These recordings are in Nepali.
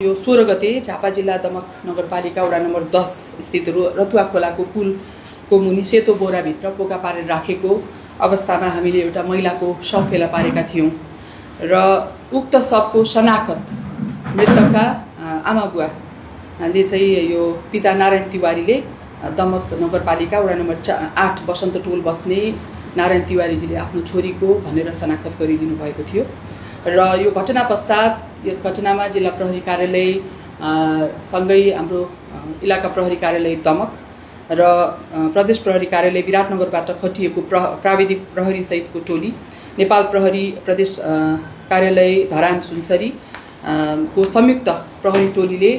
यो 16 गते झापा जिल्ला दमक नगरपालिका वडा नम्बर 10 स्थित रतुवा खोलाको पुलको मुनि सेतो बोराभित्र पोका पारेर राखेको अवस्थामा हामीले एउटा महिलाको शव फेला पारेका थियौँ र उक्त शवको शनाखत मृतकका आमा बुवाले चाहिँ यो पिता नारायण तिवारीले दमक नगरपालिका वडा नम्बर 8 बसन्त टोल बस्ने नारायण तिवारीजीले आफ्नो छोरीको भनेर शनाखत गरिदिनु भएको थियो र यो घटना पश्चात यस घटनामा जिल्ला प्रहरी कार्यालय सँगै हाम्रो इलाका प्रहरी कार्यालय दमक र प्रदेश प्रहरी कार्यालय विराटनगरबाट खटिएको प्राविधिक प्रहरी सहितको टोली नेपाल प्रहरी प्रदेश कार्यालय धरान सुनसरी को संयुक्त प्रहरी टोलीले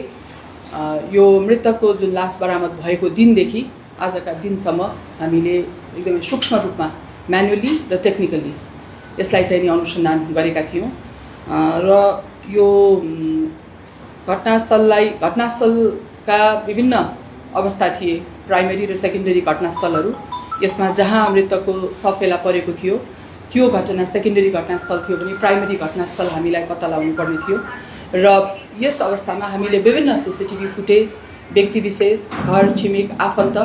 यो मृतकको जुन लास बरामद भएको दिनदेखि आजका दिनसम्म हामीले एकदमै सूक्ष्म रूपमा म्यानुअली र टेक्निकली यसलाई चाहिँ अनुसन्धान गरेका थियौँ र यो घटनास्थलका विभिन्न अवस्था थिए, प्राइमेरी र सेकेन्डरी घटनास्थलहरू। यसमा जहाँ मृतकको शव फेला परेको थियो त्यो घटना सेकेन्डरी घटनास्थल थियो भने प्राइमेरी घटनास्थल हामीलाई पत्ता लगाउनु पर्ने थियो र यस अवस्थामा हामीले विभिन्न सीसीटीभी फुटेज, व्यक्ति विशेष, घर छिमेक, आफन्त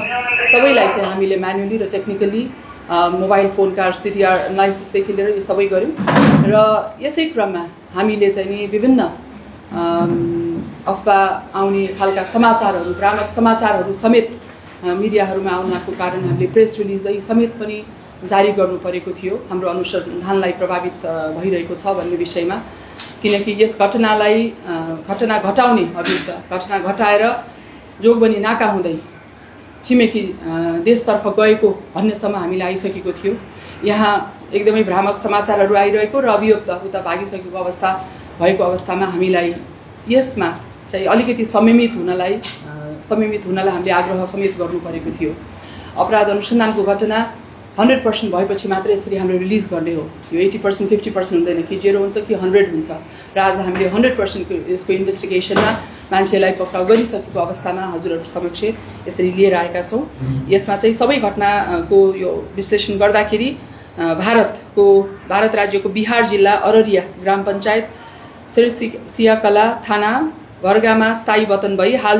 सबैलाई चाहिँ हामीले म्यानुअली र टेक्निकली मोबाइल फोनका सीडीआर एनालाइसिसदेखि लिएर यो सबै गऱ्यौँ र यसै क्रममा हामीले चाहिँ नि विभिन्न अफवाह आउने खालका समाचारहरू, भ्रामक समाचारहरू समेत मिडियाहरूमा आउनको कारण हामीले प्रेस रिलिजै समेत पनि जारी गर्नु परेको थियो हाम्रो अनुसन्धानलाई प्रभावित भइरहेको छ भन्ने विषयमा। किनकि यस घटना घटाउने अभियुक्त घटना घटाएर जोगबनी नाका हुँदै छिमेकी देशतर्फ गएको भन्नेसम्म हामीलाई आइसकेको थियो। यहाँ एकदमै भ्रामक समाचारहरू आइरहेको र अभियुक्त उता भागिसकेको अवस्था भएको अवस्थामा हामीलाई यसमा चाहिँ अलिकति संयमित हुनलाई हामीले आग्रह समेत गर्नु परेको थियो। अपराध अनुसन्धानको घटना 100% भएपछि मात्र यसरी हामीले रिलिज गर्ने हो। यो 80%, 50% हुँदैन कि 0 हुन्छ कि 100 हुन्छ र आज हामीले 100% यसको इन्भेस्टिगेसनमा मान्छेलाई पक्राउ गरिसकेको अवस्थामा हजुरहरू समक्ष यसरी लिएर आएका छौँ। यसमा चाहिँ सबै घटनाको यो विश्लेषण गर्दाखेरि भारत राज्यको बिहार जिल्ला अररिया ग्राम पञ्चायत सियाकला थाना भर्गामा स्थायी वतन भई हाल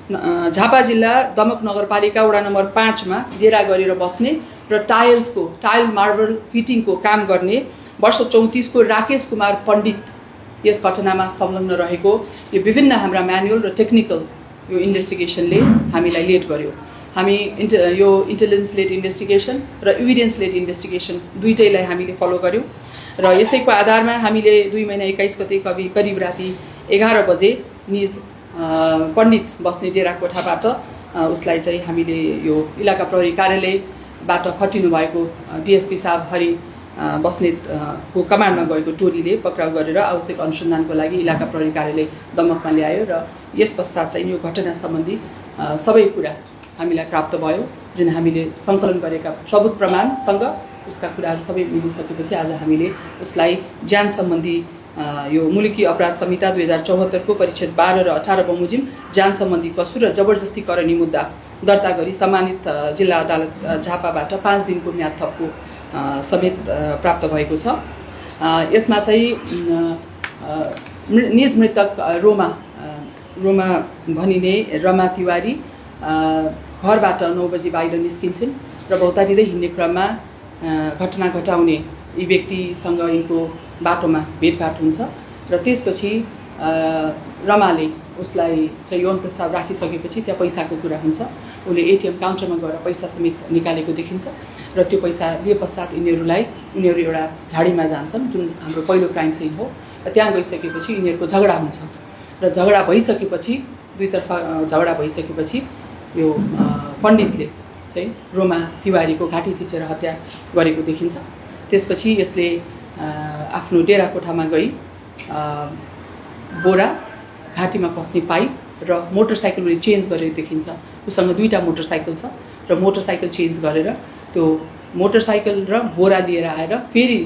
झापा जिल्ला दमक नगरपालिका वडा नम्बर 5 मा डेरा गरेर बस्ने र टाइल मार्बल फिटिङको काम गर्ने वर्ष 34 को राकेश कुमार पण्डित यस घटनामा संलग्न रहेको यो विभिन्न हाम्रा म्यानुअल र टेक्निकल यो इन्भेस्टिगेसनले हामीलाई लेड गर्यो। हामी यो इन्टेलिजेन्स लेड इन्भेस्टिगेसन र एभिडेन्स लेड इन्भेस्टिगेसन दुईटैलाई हामीले फलो गर्यौँ र यसैको आधारमा हामीले 2 महिना 21 गते करिब राति 11 बजे निज पण्डित बस्ने डेरा कोठाबाट उसलाई चाहिँ हामीले यो इलाका प्रहरी कार्यालयबाट खटिनु भएको डिएसपी साहब हरि बस्नेतको कमान्डमा गएको टोलीले पक्राउ गरेर आवश्यक अनुसन्धानको लागि इलाका प्रहरी कार्यालय दमकमा ल्यायो र यस पश्चात चाहिँ यो घटना सम्बन्धी सबै कुरा हामीलाई प्राप्त भयो। जुन हामीले सङ्कलन गरेका सबुत प्रमाणसँग उसका कुराहरू सबै मिलिसकेपछि आज हामीले उसलाई ज्यान सम्बन्धी यो मुलुकी अपराध संहिता 2074 को परिच्छेद 12 र 18 बमोजिम ज्यान सम्बन्धी कसुर र जबरजस्ती करणी मुद्दा दर्ता गरी सम्मानित जिल्ला अदालत झापाबाट 5 दिनको म्याद थपको समेत प्राप्त भएको छ। यसमा चाहिँ निज मृतक रोमा भनिने रमा तिवारी घरबाट 9 बजी बाहिर निस्किन्छन् र भौतारिँदै हिँड्ने क्रममा घटना घटाउने यी व्यक्तिसँग यिनको बाटोमा भेटघाट हुन्छ र त्यसपछि रमाले उसलाई चाहिँ यौन प्रस्ताव राखिसकेपछि त्यहाँ पैसाको कुरा हुन्छ। उसले एटिएम काउन्टरमा गएर पैसा समेत निकालेको देखिन्छ र त्यो पैसा लिए पश्चात उनीहरू एउटा झाडीमा जान्छन् जुन हाम्रो पहिलो क्राइम सिन हो र त्यहाँ गइसकेपछि यिनीहरूको झगडा हुन्छ र झगडा भइसकेपछि दुईतर्फ झगडा भइसकेपछि यो पण्डितले चाहिँ रोमा तिवारीको घाँटी थिचेर हत्या गरेको देखिन्छ। त्यसपछि यसले आफ्नो डेरा कोठामा गई बोरा, घाँटीमा पस्ने पाइप र मोटरसाइकल उसले चेन्ज गरेको देखिन्छ। उसँग 2टा मोटरसाइकल छ र मोटरसाइकल चेन्ज गरेर त्यो मोटरसाइकल र बोरा लिएर आएर फेरि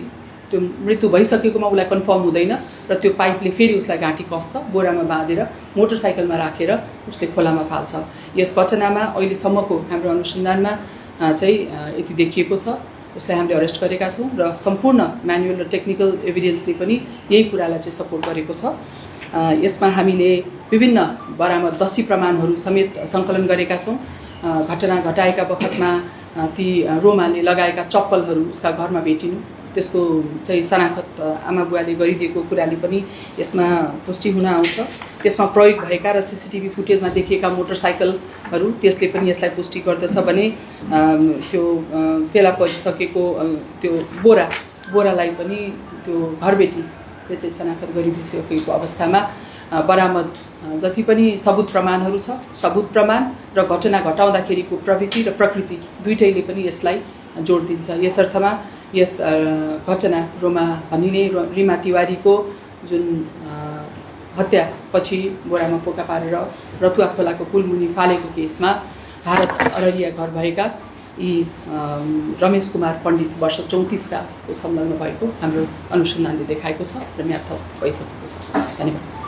त्यो मृत्यु भइसकेकोमा उसलाई कन्फर्म हुँदैन र त्यो पाइपले फेरि उसलाई घाँटी कस्छ, बोरामा बाँधेर मोटरसाइकलमा राखेर उसले खोलामा फाल्छ। यस घटनामा अहिलेसम्मको हाम्रो अनुसन्धानमा चाहिँ यति देखिएको छ। उसलाई हामीले अरेस्ट गरेका छौँ र सम्पूर्ण म्यानुअल र टेक्निकल एभिडेन्सले पनि यही कुरालाई चाहिँ सपोर्ट गरेको छ। यसमा हामीले विभिन्न बरामद दसी प्रमाणहरू समेत सङ्कलन गरेका छौँ। घटना घटाएका बखतमा ती रोमाले लगाएका चप्पलहरू उसका घरमा भेटिनु, त्यसको चाहिँ शनाखत आमा बुवाले गरिदिएको कुराले पनि यसमा पुष्टि हुन आउँछ। त्यसमा प्रयोग भएका र सीसीटीभी फुटेजमा देखिएका मोटरसाइकलहरू त्यसले पनि यसलाई पुष्टि गर्दछ भने त्यो फेला परिसकेको त्यो बोरालाई पनि त्यो घरबेटीले चाहिँ शनाखत गरिदिइसकेको अवस्थामा बरामद जति पनि सबुत प्रमाणहरू छ, सबुत प्रमाण र घटना घटाउँदाखेरिको प्रवृत्ति र प्रकृति दुईटैले पनि यसलाई जोड दिन्छ। यस अर्थमा यस घटना रोमा भनिने रिमा तिवारीको जुन हत्यापछि बोरामा पोका पारेर रतुवा खोलाको पुलमुनि फालेको केसमा भारत अररिया घर भएका यी रमेश कुमार पण्डित वर्ष 34 को संलग्न भएको हाम्रो अनुसन्धानले देखाएको छ र म्याद भइसकेको छ। धन्यवाद।